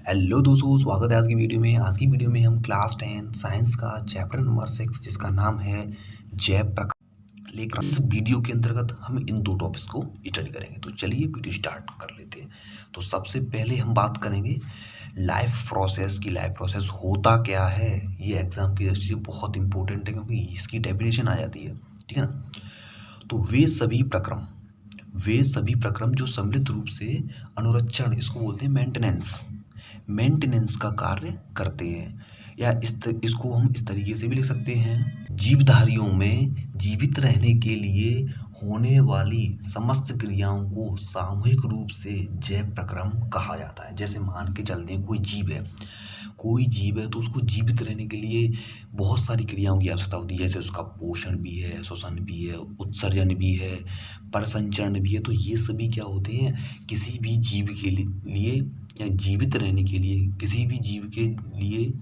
Hello दोस्तों, स्वागत है आज की वीडियो में। आज की वीडियो में हम क्लास 10 साइंस का चैप्टर नंबर 6 जिसका नाम है जैव प्रकाश लेकर इस वीडियो के अंतर्गत हम इन दो टॉपिक्स को स्टडी करेंगे। तो चलिए वीडियो स्टार्ट कर लेते हैं। तो सबसे पहले हम बात करेंगे लाइफ प्रोसेस की। लाइफ प्रोसेस होता क्या है, ये एग्जाम की दृष्टि से बहुत इंपॉर्टेंट है क्योंकि इसकी डेफिनेशन आ जाती है, ठीक है ना। तो वे सभी प्रक्रम जो सम्मिलित रूप से अनुरक्षण, इसको बोलते हैं मेंटेनेंस का कार्य करते हैं। या इसको हम इस तरीके से भी लिख सकते हैं, जीवधारियों में जीवित रहने के लिए होने वाली समस्त क्रियाओं को सामूहिक रूप से जैव प्रक्रम कहा जाता है। जैसे मान के चलते हैं कोई जीव है तो उसको जीवित रहने के लिए बहुत सारी क्रियाओं की आवश्यकता होती है। जैसे उसका पोषण भी है, श्वसन भी है, उत्सर्जन भी है, परिसंचरण भी है। तो ये सभी क्या होते हैं, किसी भी जीव के लिए या जीवित रहने के लिए, किसी भी जीव के लिए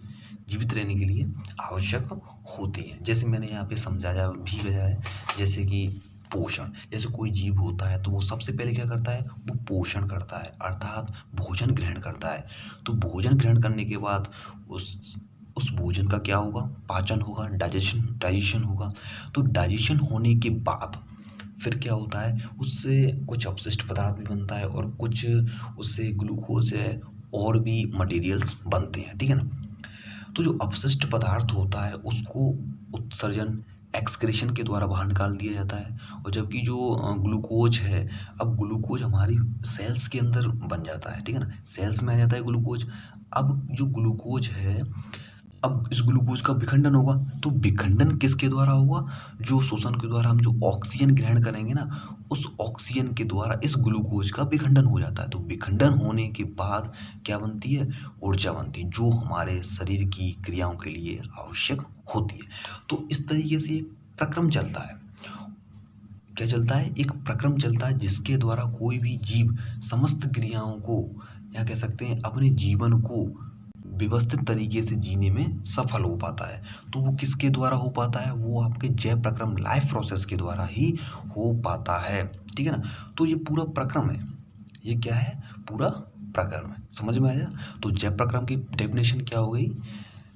जीवित रहने के लिए आवश्यक होते हैं। जैसे मैंने यहाँ पे समझाया भी गया है, जैसे कि पोषण। जैसे कोई जीव होता है तो वो सबसे पहले क्या करता है, वो पोषण करता है, अर्थात भोजन ग्रहण करता है। तो भोजन ग्रहण करने के बाद उस भोजन का क्या होगा, पाचन होगा, डाइजेशन होगा। तो डाइजेशन होने के बाद फिर क्या होता है, उससे कुछ अपशिष्ट पदार्थ भी बनता है और कुछ उससे ग्लूकोज है और भी मटेरियल्स बनते हैं, ठीक है ना। तो जो अपशिष्ट पदार्थ होता है उसको उत्सर्जन, एक्सक्रीशन के द्वारा बाहर निकाल दिया जाता है। और जबकि जो ग्लूकोज है, अब ग्लूकोज हमारी सेल्स के अंदर बन जाता है, ठीक है ना, सेल्स में आ जाता है ग्लूकोज। अब जो ग्लूकोज है, अब इस ग्लूकोज का विखंडन होगा। तो विखंडन किसके द्वारा होगा, जो शोषण के द्वारा हम जो ऑक्सीजन ग्रहण करेंगे ना, उस ऑक्सीजन के द्वारा इस ग्लूकोज का विखंडन हो जाता है। तो विखंडन होने के बाद क्या बनती है, ऊर्जा बनती है, जो हमारे शरीर की क्रियाओं के लिए आवश्यक होती है। तो इस तरीके से एक प्रक्रम चलता है। क्या चलता है, एक प्रक्रम चलता है जिसके द्वारा कोई भी जीव समस्त क्रियाओं को, या कह सकते हैं अपने जीवन को व्यवस्थित तरीके से जीने में सफल हो पाता है। तो वो किसके द्वारा हो पाता है, वो आपके जैव प्रक्रम, लाइफ प्रोसेस के द्वारा ही हो पाता है, ठीक है ना। तो ये पूरा प्रक्रम है, ये क्या है, पूरा प्रक्रम है। समझ में आया। तो जैव प्रक्रम की डेफिनेशन क्या हो गई,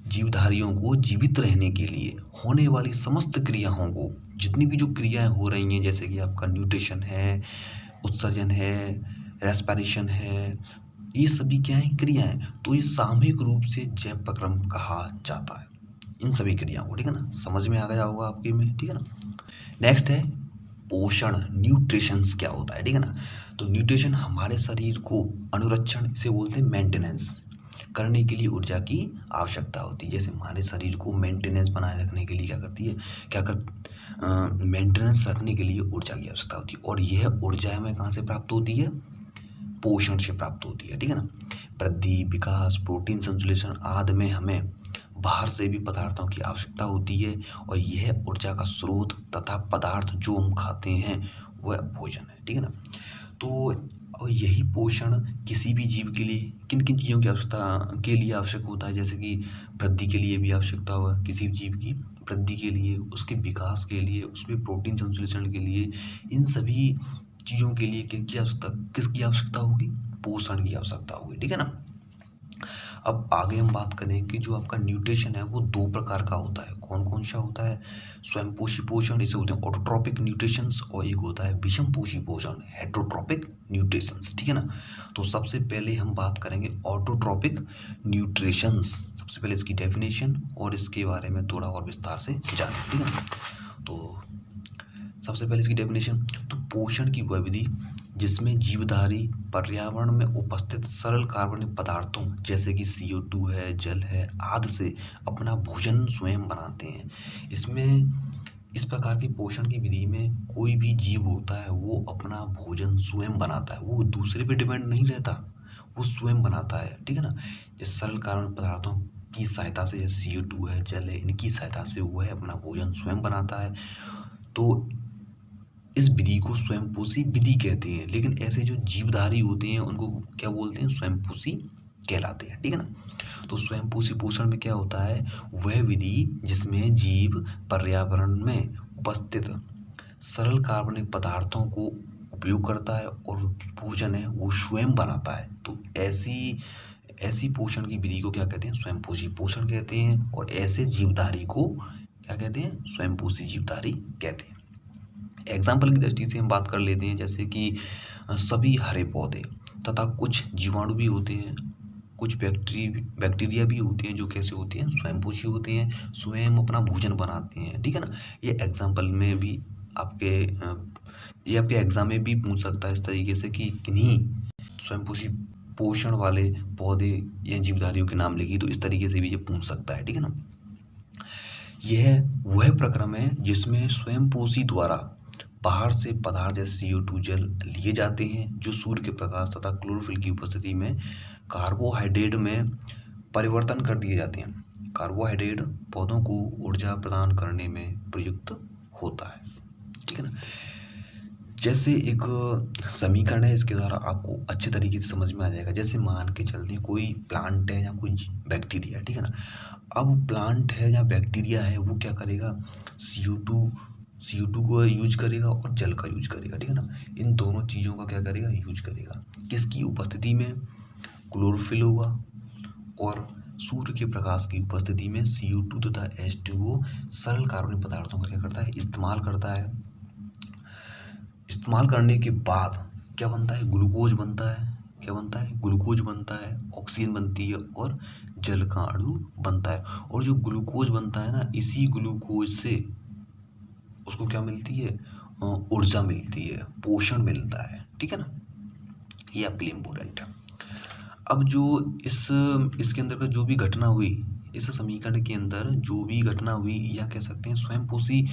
जीवधारियों को जीवित रहने के लिए होने वाली समस्त क्रियाओं को, जितनी भी जो क्रियाएं हो रही हैं, जैसे कि आपका न्यूट्रिशन है, उत्सर्जन है, रेस्पिरेशन है, ये सभी क्या है, क्रियाएं। तो ये सामूहिक रूप से जैव प्रक्रम कहा जाता है इन सभी क्रियाओं को, ठीक है ना। समझ में आ गया होगा आपके में, ठीक है ना। नेक्स्ट है पोषण, न्यूट्रिशंस क्या होता है, ठीक है ना। तो न्यूट्रिशन हमारे शरीर को अनुरक्षण, इसे बोलते हैं मेंटेनेंस करने के लिए ऊर्जा की आवश्यकता होती है। जैसे हमारे शरीर को मेंटेनेंस बनाए रखने के लिए क्या करती है, मेंटेनेंस रखने के लिए ऊर्जा की आवश्यकता होती है। और यह ऊर्जा हमें कहाँ से प्राप्त होती है, पोषण से प्राप्त होती है, ठीक है ना। वृद्धि, विकास, प्रोटीन संश्लेषण आदि में हमें बाहर से भी पदार्थों की आवश्यकता होती है। और यह ऊर्जा का स्रोत तथा पदार्थ जो हम खाते हैं वह भोजन है, ठीक है ना। तो और यही पोषण किसी भी जीव के लिए किन किन चीज़ों की आवश्यकता के लिए आवश्यक होता है, जैसे कि वृद्धि के लिए भी आवश्यकता हुआ किसी भी जीव की वृद्धि के लिए, उसके विकास के लिए, उसमें प्रोटीन संश्लेषण के लिए, इन सभी चीज़ों के लिए किसकी आवश्यकता होगी, पोषण की आवश्यकता होगी, ठीक है ना। अब आगे हम बात करें कि जो आपका न्यूट्रिशन है वो दो प्रकार का होता है। कौन कौन सा होता है, स्वयंपोषी पोषण, इसे बोलते हैं ऑटोट्रॉपिक न्यूट्रिशंस, और एक होता है विषमपोषी पोषण, हेटरोट्रॉपिक न्यूट्रिशंस, ठीक है ना। तो सबसे पहले हम बात करेंगे ऑटोट्रॉपिक न्यूट्रिशंस। सबसे पहले इसकी डेफिनेशन और इसके बारे में थोड़ा और विस्तार से जानें, ठीक है ना। तो सबसे पहले इसकी डेफिनेशन, तो पोषण की वह विधि जिसमें जीवधारी पर्यावरण में उपस्थित सरल कार्बनिक पदार्थों जैसे कि CO2 है, जल है आदि से अपना भोजन स्वयं बनाते हैं। इसमें इस प्रकार की पोषण की विधि में कोई भी जीव होता है वो अपना भोजन स्वयं बनाता है, वो दूसरे पे डिपेंड नहीं रहता, वो स्वयं बनाता है, ठीक है ना। इस सरल कार्बनिक पदार्थों की सहायता से, जैसे CO2 है, जल है, इनकी सहायता से वह अपना भोजन स्वयं बनाता है। तो इस विधि को स्वयंपोषी विधि कहते हैं। लेकिन ऐसे जो जीवधारी होते हैं उनको क्या बोलते हैं, स्वयंपोषी कहलाते हैं, ठीक है ना। तो स्वयंपोषी पोषण में क्या होता है, वह विधि जिसमें जीव पर्यावरण में उपस्थित सरल कार्बनिक पदार्थों को उपयोग करता है और भोजन है वो स्वयं बनाता है। तो ऐसी पोषण की विधि को क्या कहते हैं? स्वयंपोषी पोषण कहते हैं। और ऐसे जीवधारी को क्या कहते हैं? स्वयंपोषी जीवधारी कहते हैं। एग्जाम्पल की दृष्टि से हम बात कर लेते हैं, जैसे कि सभी हरे पौधे तथा कुछ जीवाणु भी होते हैं, कुछ बैक्टीरिया भी होते हैं जो कैसे होते हैं? स्वयंपोषी होते हैं, स्वयं अपना भोजन बनाते हैं, ठीक है ना। ये एग्जाम्पल में भी आपके ये आपके एग्जाम में भी पूछ सकता है इस तरीके से कि किन्हीं स्वयंपोषी पोषण वाले पौधे या जीवधारियों के नाम लिखिए, तो इस तरीके से भी ये पूछ सकता है, ठीक है ना। यह वह प्रक्रम है जिसमें स्वयंपोषी द्वारा बाहर से पदार्थ जैसे CO2 जल लिए जाते हैं, जो सूर्य के प्रकाश तथा क्लोरोफिल की उपस्थिति में कार्बोहाइड्रेट में परिवर्तन कर दिए जाते हैं। कार्बोहाइड्रेट पौधों को ऊर्जा प्रदान करने में प्रयुक्त होता है, ठीक है ना। जैसे एक समीकरण है, इसके द्वारा आपको अच्छे तरीके से समझ में आ जाएगा। जैसे मान के चलते हैं कोई प्लांट है या कोई बैक्टीरिया, ठीक है ना। अब प्लांट है या बैक्टीरिया है, वो क्या करेगा? CO2 को यूज करेगा और जल का यूज करेगा, ठीक है ना। इन दोनों चीज़ों का क्या करेगा? यूज करेगा। किसकी उपस्थिति में? क्लोरोफिल होगा, और सूर्य के प्रकाश की उपस्थिति में CO2 तथा H2O सरल कार्बनिक पदार्थों का क्या करता है? इस्तेमाल करता है। इस्तेमाल करने के बाद क्या बनता है? ग्लूकोज बनता है। क्या बनता है? ग्लूकोज बनता है, ऑक्सीजन बनती है और जल का अणु बनता है। और जो ग्लूकोज बनता है ना, इसी ग्लूकोज से उसको क्या मिलती है? ऊर्जा मिलती है, पोषण मिलता है, ठीक है ना। ये आपके लिए इम्पोर्टेंट है। अब जो इसके अंदर का जो भी घटना हुई, इस समीकरण के अंदर जो भी घटना हुई, या कह सकते हैं स्वयंपोषी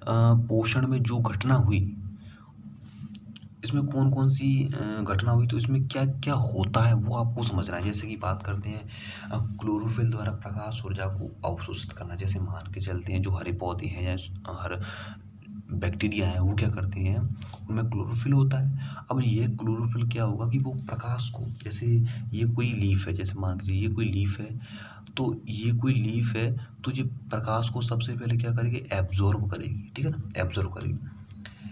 पोषण में जो घटना हुई, इसमें कौन कौन सी घटना हुई, तो इसमें क्या क्या होता है वो आपको समझना है। जैसे कि बात करते हैं क्लोरोफिल द्वारा प्रकाश ऊर्जा को अवशोषित करना। जैसे मान के चलते हैं जो हरे पौधे हैं या हर बैक्टीरिया है, वो क्या करते हैं? उनमें क्लोरोफिल होता है। अब ये क्लोरोफिल क्या होगा कि वो प्रकाश को, जैसे ये कोई लीफ है, जैसे मान के ये कोई लीफ है, तो ये कोई लीफ है, तो ये प्रकाश को सबसे पहले क्या करेगी? एब्जॉर्ब करेगी, ठीक है ना। एब्जॉर्ब करेगी।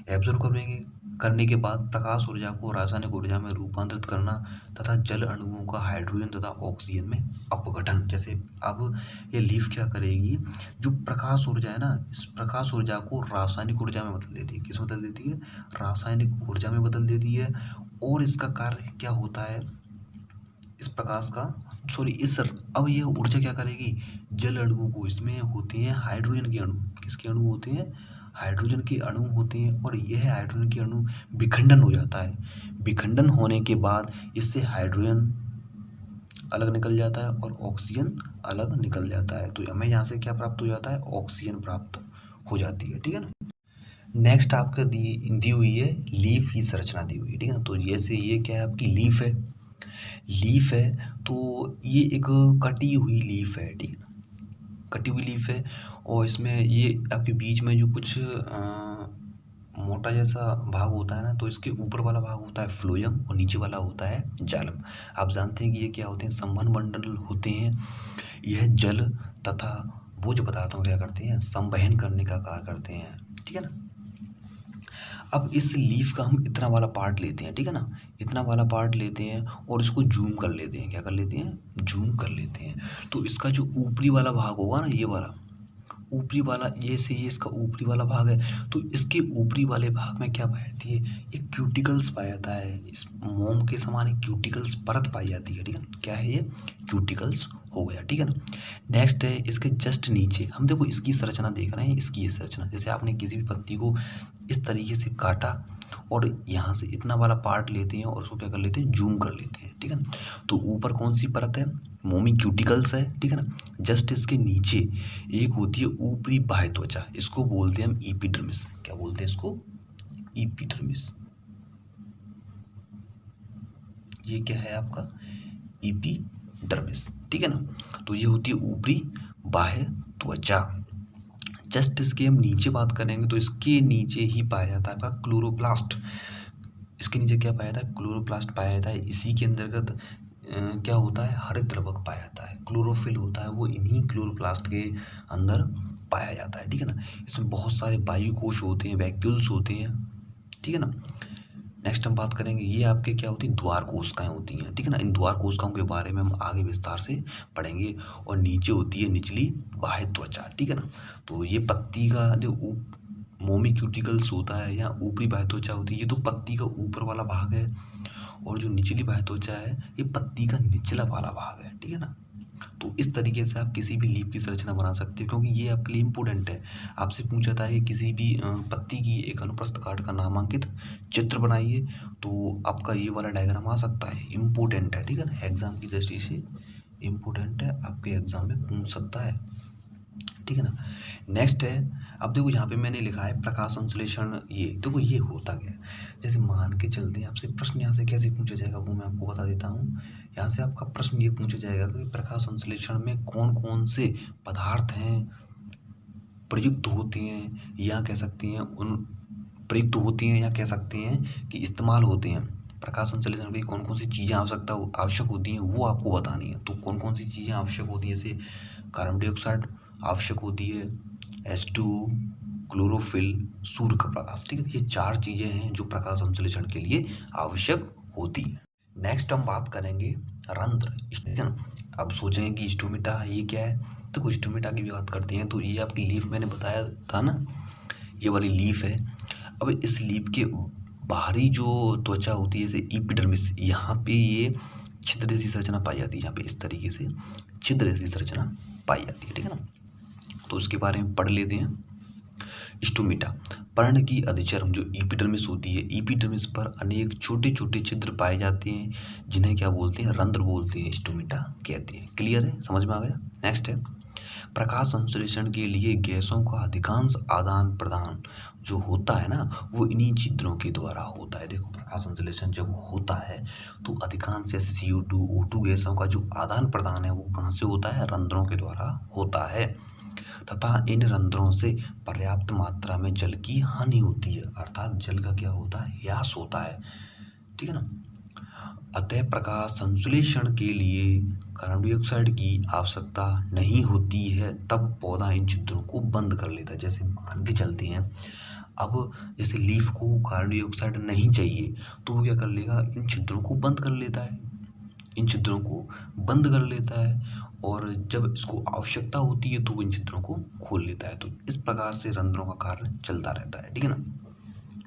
एब्जॉर्ब करने के बाद प्रकाश ऊर्जा को रासायनिक ऊर्जा में रूपांतरित करना तथा जल अणुओं का हाइड्रोजन तथा ऑक्सीजन में अपघटन। जैसे अब ये लीफ क्या करेगी? जो प्रकाश ऊर्जा है ना, इस प्रकाश ऊर्जा को रासायनिक ऊर्जा में बदल देती है। किस बदल देती है? रासायनिक ऊर्जा में बदल देती है। और इसका कार्य क्या होता है? इस प्रकाश का अब यह ऊर्जा क्या करेगी? जल अणुओं को, इसमें होते हैं हाइड्रोजन के अणु। किसके अणु होते हैं? हाइड्रोजन के अणु होते हैं। और यह हाइड्रोजन के अणु विखंडन हो जाता है। विखंडन होने के बाद इससे हाइड्रोजन अलग निकल जाता है और ऑक्सीजन अलग निकल जाता है। तो हमें यहाँ से क्या प्राप्त हो जाता है? ऑक्सीजन प्राप्त हो जाती है, ठीक है ना। नेक्स्ट आपका दी हुई है लीफ की संरचना दी हुई है, ठीक है ना। तो जैसे ये क्या है? आपकी लीफ है। लीफ है तो ये एक कटी हुई लीफ है, ठीक है ना। कटी हुई लीफ है, और इसमें ये आपके बीच में जो कुछ मोटा जैसा भाग होता है ना, तो इसके ऊपर वाला भाग होता है फ्लोएम और नीचे वाला होता है जाइलम। आप जानते हैं कि ये क्या होते हैं? संवहन मंडल होते हैं। यह जल तथा भोज्य पदार्थों को क्या करते हैं? संवहन करने का कार्य करते हैं, ठीक है ना। अब इस लीफ का हम इतना वाला पार्ट लेते हैं, ठीक है ना। इतना वाला पार्ट लेते हैं और इसको जूम कर लेते हैं। क्या कर लेते हैं? जूम कर लेते हैं। तो इसका जो ऊपरी वाला भाग होगा ना, ये वाला ऊपरी वाला, ये इसका ऊपरी वाला भाग है, तो इसके ऊपरी वाले भाग में क्या पाई जाती है? एक क्यूटिकल्स पाया जाता है। इस मोम के समान एक क्यूटिकल्स परत पाई जाती है, ठीक है। क्या है ये? क्यूटिकल्स हो गया, ठीक है ना। नेक्स्ट है इसके जस्ट नीचे, हम देखो इसकी संरचना देख रहे हैं। इसकी ये संरचना, जैसे आपने किसी भी पत्ती को इस तरीके से काटा और यहाँ से इतना वाला पार्ट लेते हैं और उसको क्या कर लेते हैं? जूम कर लेते हैं, ठीक है ना। तो ऊपर कौन सी परत है? मोमी क्यूटिकल्स है, ठीक है ना। जस्ट इसके नीचे एक होती है ऊपरी बाह्य त्वचा, इसको बोलते हैं हम एपिडर्मिस। क्या बोलते हैं इसको? एपिडर्मिस। ये क्या है आपका? एपिडर्मिस, ठीक है ना। तो ये होती है ऊपरी बाह्य त्वचा। जस्ट इसके हम नीचे बात करेंगे तो इसके नीचे ही पाया जाता है आपका क्लोरोप्लास्ट। इसके नीचे क्या पाया जाता है? क्लोरोप्लास्ट पाया जाता है। इसी के अंतर्गत क्या होता है? हरित द्रवक पाया जाता है। क्लोरोफिल होता है वो इन्हीं क्लोरोप्लास्ट के अंदर पाया जाता है, ठीक है ना। इसमें बहुत सारे वायु कोश होते हैं, वैक्यूल्स होते हैं, ठीक है ना। नेक्स्ट हम बात करेंगे, ये आपके क्या होती हैं, द्वार कोशिकाएं होती हैं, ठीक है ना। इन द्वार कोशिकाओं के बारे में हम आगे विस्तार से पढ़ेंगे। और नीचे होती है निचली बाह्य त्वचा, ठीक है ना। तो ये पत्ती का जो मोमी क्यूटिकल्स होता है या ऊपरी बाह्य त्वचा होती है, ये तो पत्ती का ऊपर वाला भाग है। और जो निचली बाह्य त्वचा है ये पत्ती का निचला वाला भाग है, ठीक है ना। तो इस तरीके से आप किसी भी लीफ की संरचना बना सकते हो, क्योंकि ये आपके लिए इम्पोर्टेंट है। आपसे पूछा था कि किसी भी पत्ती की एक अनुप्रस्थ काट का नामांकित चित्र बनाइए, तो आपका ये वाला डायग्राम आ सकता है, इम्पोर्टेंट है, ठीक है ना। एग्जाम की दृष्टि से इम्पोर्टेंट है, आपके एग्जाम में पूछ सकता है, ठीक है ना। नेक्स्ट है, अब देखो यहाँ पे मैंने लिखा है प्रकाश संश्लेषण। ये देखो ये होता क्या है, जैसे मान के चलते हैं आपसे प्रश्न यहाँ से कैसे पूछा जाएगा वो मैं आपको बता देता हूँ। यहाँ से आपका प्रश्न ये पूछा जाएगा कि प्रकाश संश्लेषण में कौन कौन से पदार्थ हैं प्रयुक्त होते हैं, या कह सकते हैं उन प्रयुक्त होती हैं, या कह सकते हैं कि इस्तेमाल होते हैं। प्रकाश संश्लेषण में कौन कौन सी चीज़ें आवश्यक होती हैं वो आपको बतानी है। तो कौन कौन सी चीज़ें आवश्यक होती हैं, जैसे कार्बन डाइऑक्साइड आवश्यक होती है, H2O, क्लोरोफिल, सूर्य का प्रकाश, ठीक है। ये 4 चीज़ें हैं जो प्रकाश संश्लेषण के लिए आवश्यक होती हैं। नेक्स्ट हम बात करेंगे रंध्र, ठीक है ना। अब सोचेंगे कि स्टोमेटा ये क्या है, तो स्टोमेटा की भी बात करते हैं। तो ये आपकी लीफ मैंने बताया था ना, ये वाली लीफ है। अब इस लीफ के बाहरी जो त्वचा होती है, जैसे एपिडर्मिस, यहाँ पे ये छिद्र जैसी संरचना पाई जाती है, यहाँ पे इस तरीके से छिद्र जैसी संरचना पाई जाती है, ठीक है ना। तो उसके बारे में पढ़ लेते हैं। स्टोमेटा, पर्ण की अधिचर्म जो एपिडर्मिस होती है, एपिडर्मिस पर अनेक छोटे छोटे छिद्र पाए जाते हैं, जिन्हें क्या बोलते हैं, रंध्र बोलते हैं, स्टोमेटा कहते हैं। क्लियर है, समझ में आ गया। नेक्स्ट है, प्रकाश संश्लेषण के लिए गैसों का अधिकांश आदान प्रदान जो होता है ना, वो इन्हीं छिद्रों के द्वारा होता है। देखो प्रकाश संश्लेषण जब होता है तो अधिकांश CO2 O2 गैसों का जो आदान प्रदान है वो कहाँ से होता है, रंध्रों के द्वारा होता है, तथा इन रंध्रों से पर्याप्त मात्रा में जल की हानि होती है, अर्थात जल का क्या होता है, ह्रास होता है, ठीक है ना। अतः प्रकाश संश्लेषण के लिए कार्बन डाइऑक्साइड की आवश्यकता नहीं होती है, तब पौधा इन छिद्रों को बंद कर लेता है। जैसे मान के चलते हैं, अब जैसे लीफ को कार्बन डाइऑक्साइड नहीं चाहिए, तो वो क्या कर लेगा, इन छिद्रों को बंद कर लेता है, इन छिद्रों को बंद कर लेता है, और जब इसको आवश्यकता होती है तो वो इन छिद्रों को खोल लेता है। तो इस प्रकार से रंध्रों का कार्य चलता रहता है, ठीक है ना।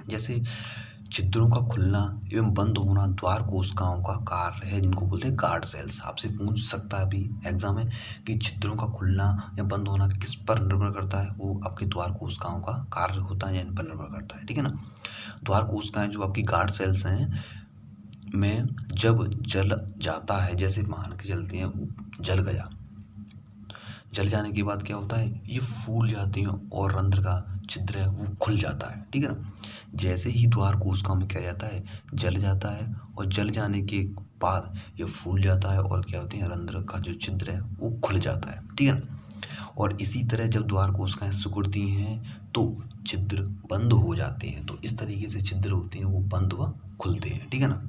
जैसे छिद्रों का खुलना एवं बंद होना द्वार कोशिकाओं का कार्य है, जिनको बोलते हैं गार्ड सेल्स। आपसे पूछ सकता है अभी एग्जाम में कि छिद्रों का खुलना या बंद होना किस पर निर्भर करता है, वो आपके द्वार कोशिकाओं का कार्य होता है या इन पर निर्भर करता है, ठीक है ना। द्वार कोशिकाएं जो आपकी गार्ड सेल्स हैं में जब जल जाता है, जैसे मान के चलते हैं जल गया, जल जाने के बाद क्या होता है, ये फूल जाते हैं और रंध्र का छिद्र है वो खुल जाता है, ठीक है ना। जैसे ही द्वार कोशिकाओं में क्या जाता है, जल जाता है, और जल जाने के बाद ये फूल जाता है और क्या होते हैं, रंध्र का जो छिद्र है वो खुल जाता है, ठीक है ना। और इसी तरह जब द्वार कोशिकाएं सिकुड़ती हैं तो छिद्र बंद हो जाते हैं। तो इस तरीके से छिद्र होते हैं वो बंद व खुलते हैं, ठीक है ना।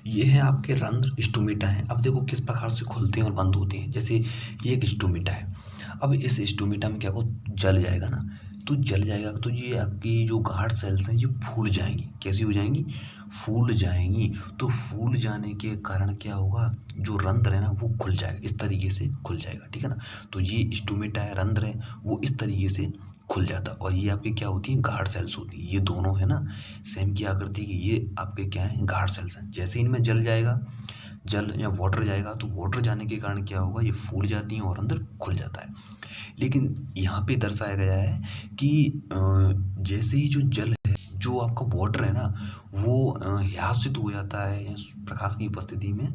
ये है आपके रंध्र, स्टोमेटा है। अब देखो किस प्रकार से खुलते हैं और बंद होते हैं। जैसे ये एक स्टोमेटा है, अब इस स्टोमेटा में क्या हो, जल जाएगा ना, तो जल जाएगा तो ये आपकी जो गार्ड सेल्स हैं ये फूल जाएंगी। कैसी हो जाएंगी, फूल जाएंगी। तो फूल जाने के कारण क्या होगा, जो रंध्र है ना वो खुल जाएगा, इस तरीके से खुल जाएगा, ठीक है ना। तो ये स्टोमेटा है, रंध्र है, वो इस तरीके से खुल जाता है। और ये आपकी क्या होती है, गार्ड सेल्स होती है। ये दोनों है ना सेम की आकृति की, ये आपके क्या है, गार्ड सेल्स हैं। जैसे इनमें जल जाएगा, जल या वाटर जाएगा, तो वाटर जाने के कारण क्या होगा, ये फूल जाती हैं और अंदर खुल जाता है। लेकिन यहाँ पे दर्शाया गया है कि जैसे ही जो जल है, जो आपका वाटर है ना, वो ह्रासित हो जाता है प्रकाश की उपस्थिति में,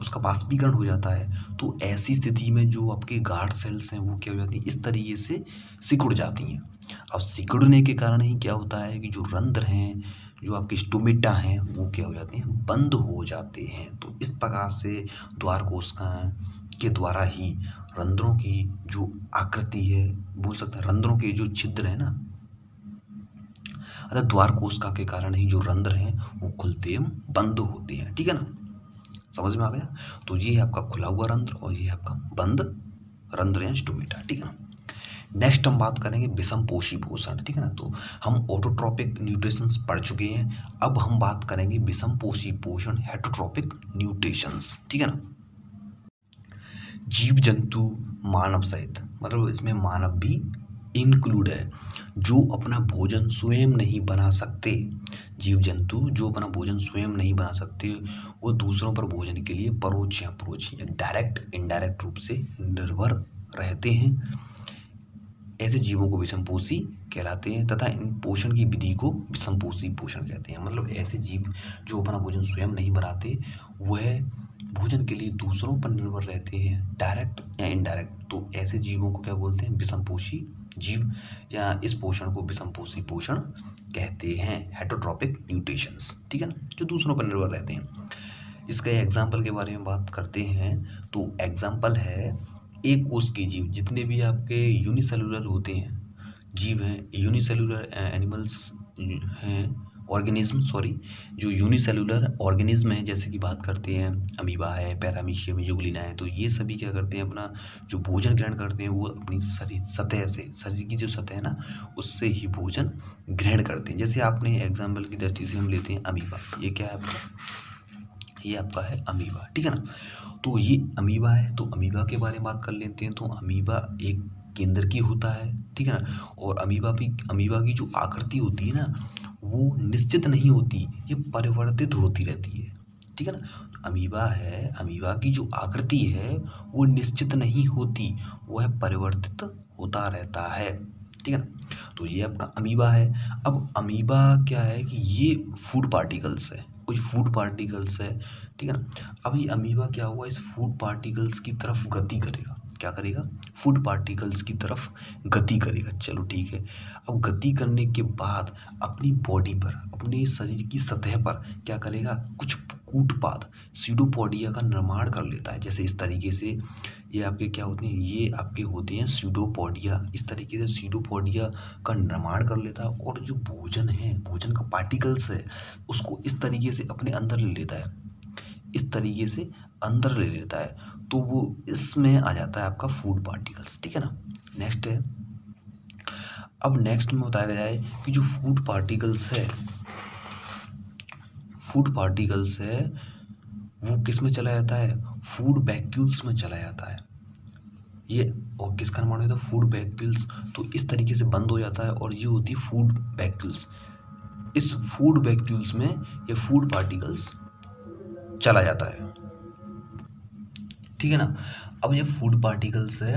उसका बाष्पीकरण हो जाता है। तो ऐसी स्थिति में जो आपके गार्ड सेल्स हैं वो क्या हो जाती हैं, इस तरीके से सिकुड़ जाती हैं। अब सिकुड़ने के कारण ही क्या होता है कि जो रंध्र हैं, जो आपके स्टोमेटा हैं, वो क्या हो जाते हैं, बंद हो जाते हैं। तो इस प्रकार से द्वार कोशिकाएं के द्वारा ही रंध्रों की जो आकृति है, बोल सकते हैं रंध्रों के जो छिद्र है ना, अर्थात द्वार कोशिका के कारण ही जो रंध्र हैं वो खुलते एवं बंद होते हैं, ठीक है ना। समझ में आ गया। तो ये है आपका खुला हुआ रंध्र और ये है आपका बंद रंध्र या स्टोमेटा, ठीक है ना। नेक्स्ट हम बात करेंगे विषम पोषी पोषण, ठीक है ना। तो हम ऑटोट्रॉपिक न्यूट्रिशंस पढ़ चुके हैं, अब हम बात करेंगे विषम पोषी पोषण हेटरोट्रॉपिक न्यूट्रिशंस, ठीक है ना। जीव जंतु मानव सहित, मतलब इसमें मानव भी इंक्लूड है, जो अपना भोजन स्वयं नहीं बना सकते। जीव जंतु जो अपना भोजन स्वयं नहीं बना सकते, वो दूसरों पर भोजन के लिए परोक्ष या परोक्ष या डायरेक्ट इनडायरेक्ट रूप से निर्भर रहते हैं। ऐसे जीवों को विषमपोषी कहलाते हैं तथा इन पोषण की विधि को विषमपोषी पोषण कहते हैं। मतलब ऐसे जीव जो अपना भोजन स्वयं नहीं बनाते, वह भोजन के लिए दूसरों पर निर्भर रहते हैं, डायरेक्ट या इनडायरेक्ट। तो ऐसे जीवों को क्या बोलते हैं? विषमपोषी जीव, या इस पोषण को विषमपोषी पोषण कहते हैं, हेटरोट्रॉपिक न्यूट्रिशंस, ठीक है ना, जो दूसरों पर निर्भर रहते हैं। इसका एग्जाम्पल के बारे में बात करते हैं तो एग्जाम्पल है एक कोष के जीव, जितने भी आपके यूनिसेलुलर होते हैं जीव हैं, यूनिसेलुलर एनिमल्स हैं, ऑर्गेनिज्म जो यूनिसेलुलर ऑर्गेनिज्म है, जैसे कि बात करते हैं अमीबा है, पैरामीशियम, यूग्लिना है, तो ये सभी क्या करते हैं? अपना जो भोजन ग्रहण करते हैं वो अपनी शरीर की जो सतह है ना, उससे ही भोजन ग्रहण करते हैं। जैसे आपने एग्जाम्पल की दृष्टि से हम लेते हैं अमीबा, ये क्या है आपका? ये आपका है अमीबा, ठीक है ना। तो ये अमीबा है, तो अमीबा के बारे में बात कर लेते हैं। तो अमीबा एक केंद्र की होता है, ठीक है ना, और अमीबा की जो आकृति होती है ना, वो निश्चित नहीं होती, ये परिवर्तित होती रहती है, ठीक है ना। अमीबा है, अमीबा की जो आकृति है वो निश्चित नहीं होती, वह परिवर्तित होता रहता है, ठीक है ना। तो ये आपका अमीबा है। अब अमीबा क्या है कि ये फूड पार्टिकल्स है, कुछ फूड पार्टिकल्स है, ठीक है ना। अब ये अमीबा क्या हुआ, इस फूड पार्टिकल्स की तरफ गति करेगा। क्या करेगा? फूड पार्टिकल्स की तरफ गति करेगा। चलो ठीक है। अब गति करने के बाद अपनी बॉडी पर, अपने शरीर की सतह पर क्या करेगा? कुछ कूटपाद सीडोपोडिया का निर्माण कर लेता है। जैसे इस तरीके से ये आपके क्या होते हैं? ये आपके होते हैं सीडोपोडिया। इस तरीके से सीडोपोडिया का निर्माण कर लेता है, और जो भोजन है, भोजन का पार्टिकल्स है, उसको इस तरीके से अपने अंदर ले लेता है, इस तरीके से अंदर ले लेता है, तो वो इसमें आ जाता है आपका फूड पार्टिकल्स, ठीक है ना। नेक्स्ट है, अब नेक्स्ट में बताया गया है कि जो फूड पार्टिकल्स है वो किस में चला जाता है? फूड वैक्यूल्स में चला जाता है। ये और किसका निर्माण होता है? Food vacuoles. तो इस तरीके से बंद हो जाता है, और ये होती है फूड वैक्यूल्स। इस फूड वैक्यूल्स में ये फूड पार्टिकल्स चला जाता है, ठीक है ना। अब ये फूड पार्टिकल्स है,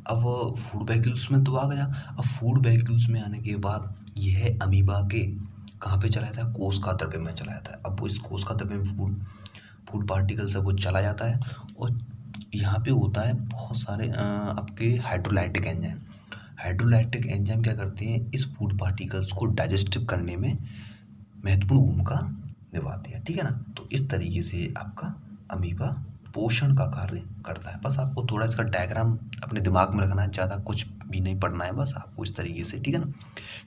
अब फूड वैक्यूल्स में तो आ गया। अब फूड वैक्यूल्स में आने के बाद यह अमीबा के कहाँ पे चला जाता है? कोशिका द्रव्य में चला जाता है। अब वो इस कोशिका द्रव्य में फूड पार्टिकल्स है वो चला जाता है, और यहाँ पे होता है बहुत सारे आपके हाइड्रोलाइटिक एंजाइम क्या करते हैं? इस फूड पार्टिकल्स को डाइजेस्टिव करने में महत्वपूर्ण भूमिका निभाते हैं, ठीक है ना। तो इस तरीके से आपका अमीबा पोषण का कार्य करता है। बस आपको थोड़ा इसका डायग्राम अपने दिमाग में रखना है, ज़्यादा कुछ भी नहीं पढ़ना है, बस आपको इस तरीके से, ठीक है ना,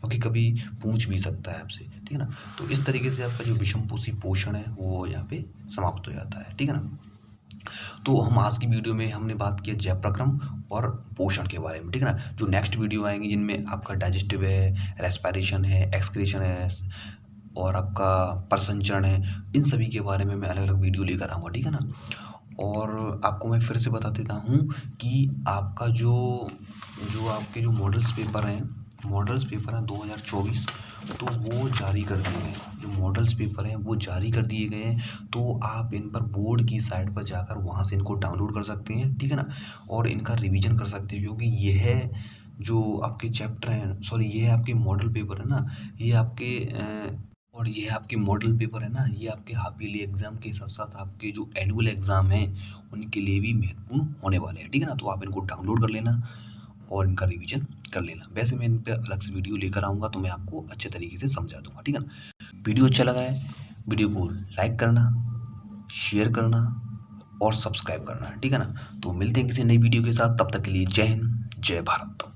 क्योंकि कभी पूछ भी सकता है आपसे, ठीक है ना। तो इस तरीके से आपका जो विषमपोषी पोषण है वो यहाँ पे समाप्त हो जाता है, ठीक है ना। तो हम आज की वीडियो में हमने बात किया जैव प्रक्रम और पोषण के बारे में, ठीक है ना। जो नेक्स्ट वीडियो आएंगी जिनमें आपका डाइजेस्टिव है, रेस्पिरेशन है, एक्सक्रीशन है, और आपका प्रसंचरण है, इन सभी के बारे में मैं अलग अलग वीडियो लेकर आऊँगा, ठीक है ना। और आपको मैं फिर से बता देता हूँ कि आपका जो आपके जो मॉडल्स पेपर हैं 2024, तो वो जारी कर दिए गए हैं। जो मॉडल्स पेपर हैं वो जारी कर दिए गए हैं, तो आप इन पर बोर्ड की साइट पर जाकर वहाँ से इनको डाउनलोड कर सकते हैं, ठीक है ना, और इनका रिवीजन कर सकते हैं, क्योंकि यह जो आपके चैप्टर हैं, ये आपके मॉडल पेपर है ना, ये आपके मॉडल पेपर है ना, ये आपके हाफ ईयरली एग्जाम के साथ साथ आपके जो एनुअल एग्जाम हैं उनके लिए भी महत्वपूर्ण होने वाले हैं, ठीक है ना। तो आप इनको डाउनलोड कर लेना और इनका रिवीजन कर लेना। वैसे मैं इन पे अलग से वीडियो लेकर आऊँगा, तो मैं आपको अच्छे तरीके से समझा दूंगा, ठीक है ना। वीडियो अच्छा लगा है, वीडियो को लाइक करना, शेयर करना और सब्सक्राइब करना, ठीक है ना। तो मिलते हैं किसी नई वीडियो के साथ, तब तक के लिए जय हिंद, जय भारत।